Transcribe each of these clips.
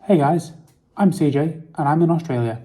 Hey guys, I'm CJ and I'm in Australia.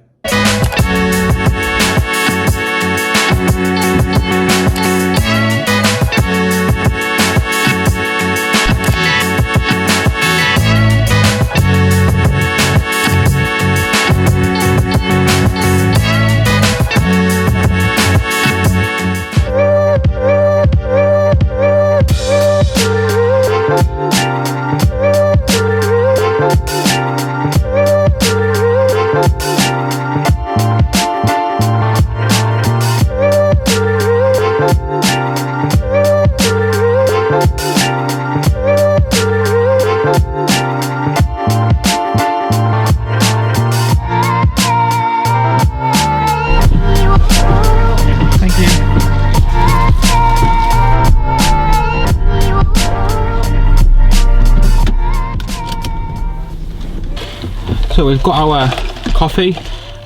So we've got our coffee.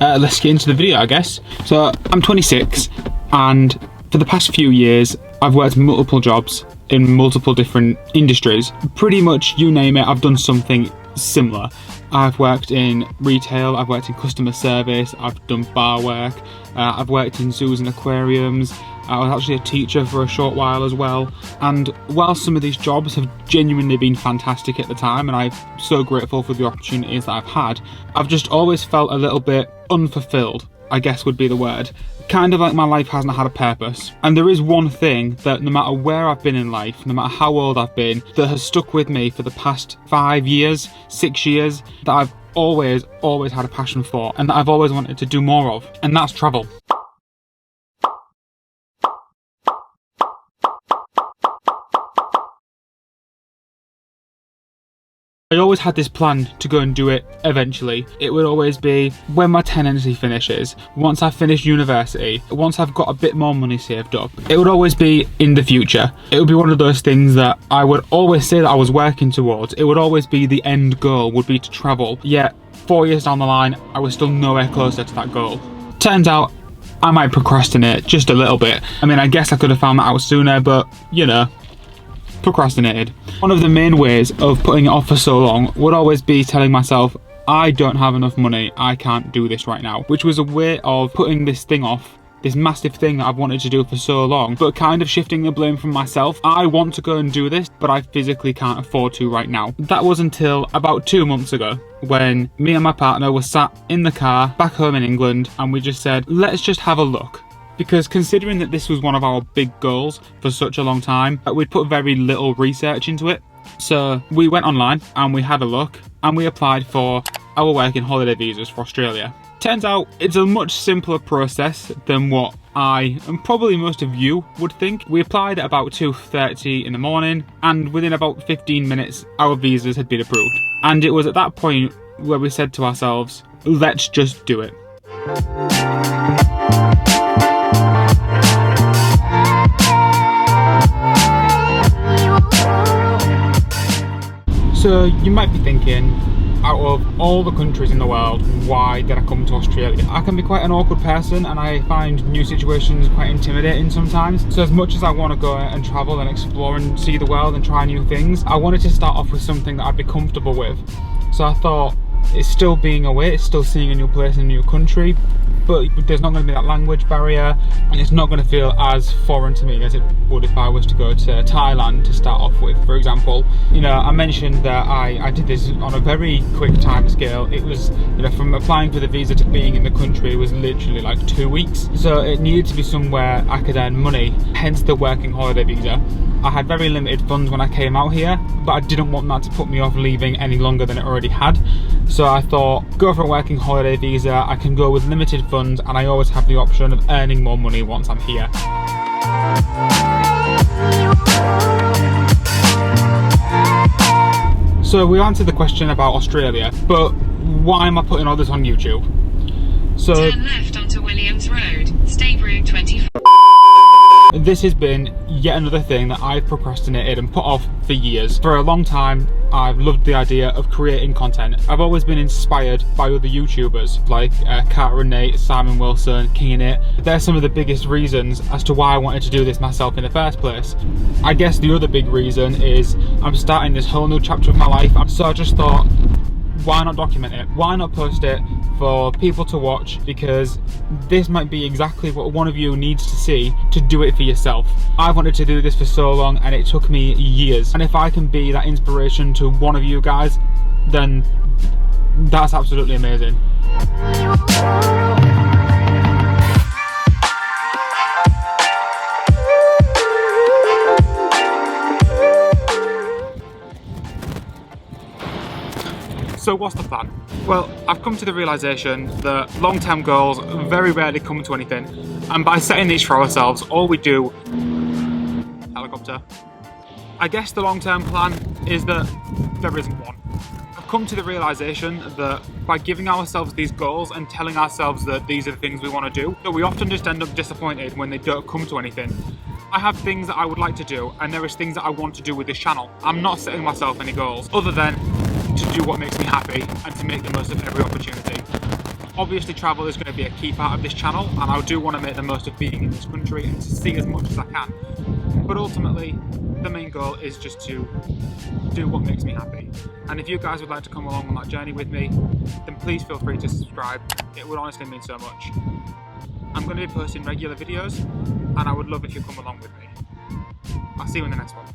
Let's get into the video, I guess. So I'm 26 and for the past few years I've worked multiple jobs in multiple different industries. Pretty much you name it, I've done something similar. I've worked in retail, I've worked in customer service, I've done bar work, I've worked in zoos and aquariums. I was actually a teacher for a short while as well, and while some of these jobs have genuinely been fantastic at the time and I'm so grateful for the opportunities that I've had, I've just always felt a little bit unfulfilled, I guess would be the word. Kind of like my life hasn't had a purpose. And there is one thing that no matter where I've been in life, no matter how old I've been, that has stuck with me for the past 5 years, 6 years, that I've always had a passion for and that I've always wanted to do more of, and that's travel. I always had this plan to go and do it eventually. It would always be when my tenancy finishes, once I've finished university, once I've got a bit more money saved up. It would always be in the future. It would be one of those things that I would always say that I was working towards. It would always be the end goal would be to travel. Yet 4 years down the line, I was still nowhere closer to that goal. Turns out I might procrastinate just a little bit. I mean, I guess I could have found that out sooner, but you know, procrastinated. One of the main ways of putting it off for so long would always be telling myself, I don't have enough money, I can't do this right now, which was a way of putting this thing off, this massive thing that I've wanted to do for so long, but kind of shifting the blame from myself. I want to go and do this, but I physically can't afford to right now. That was until about 2 months ago, when me and my partner were sat in the car back home in England and we just said, let's just have a look. Because considering that this was one of our big goals for such a long time, we'd put very little research into it. So we went online and we had a look and we applied for our working holiday visas for Australia. Turns out it's a much simpler process than what I and probably most of you would think. We applied at about 2:30 in the morning and within about 15 minutes our visas had been approved. And it was at that point where we said to ourselves, let's just do it. So you might be thinking, out of all the countries in the world, why did I come to Australia? I can be quite an awkward person and I find new situations quite intimidating sometimes. So as much as I want to go and travel and explore and see the world and try new things, I wanted to start off with something that I'd be comfortable with. So I thought, it's still being away, it's still seeing a new place in a new country, but there's not going to be that language barrier and it's not going to feel as foreign to me as it would if I was to go to Thailand to start off with, for example. You know, I mentioned that I did this on a very quick time scale. It was, you know, from applying for the visa to being in the country was literally like 2 weeks. So it needed to be somewhere I could earn money, hence the working holiday visa. I had very limited funds when I came out here, but I didn't want that to put me off leaving any longer than it already had. So I thought, go for a working holiday visa, I can go with limited funds and I always have the option of earning more money once I'm here. So we answered the question about Australia, but why am I putting all this on YouTube? So turn left onto Williams Road, State Route 24. This has been yet another thing that I've procrastinated and put off for years. For a long time, I've loved the idea of creating content. I've always been inspired by other YouTubers like Carter and Nate, Simon Wilson, King and It. They're some of the biggest reasons as to why I wanted to do this myself in the first place. I guess the other big reason is I'm starting this whole new chapter of my life, so I just thought, why not document it? Why not post it for people to watch? Because this might be exactly what one of you needs to see to do it for yourself. I've wanted to do this for so long and it took me years. And if I can be that inspiration to one of you guys, then that's absolutely amazing. So what's the plan? Well, I've come to the realisation that long-term goals very rarely come to anything, and by setting these for ourselves, all we do... Helicopter. I guess the long-term plan is that there isn't one. I've come to the realisation that by giving ourselves these goals and telling ourselves that these are the things we want to do, that we often just end up disappointed when they don't come to anything. I have things that I would like to do, and there is things that I want to do with this channel. I'm not setting myself any goals, other than to do what makes me happy and to make the most of every opportunity. Obviously travel is going to be a key part of this channel, and I do want to make the most of being in this country and to see as much as I can. But ultimately, the main goal is just to do what makes me happy. And if you guys would like to come along on that journey with me, then please feel free to subscribe. It would honestly mean so much. I'm going to be posting regular videos, and I would love if you come along with me. I'll see you in the next one.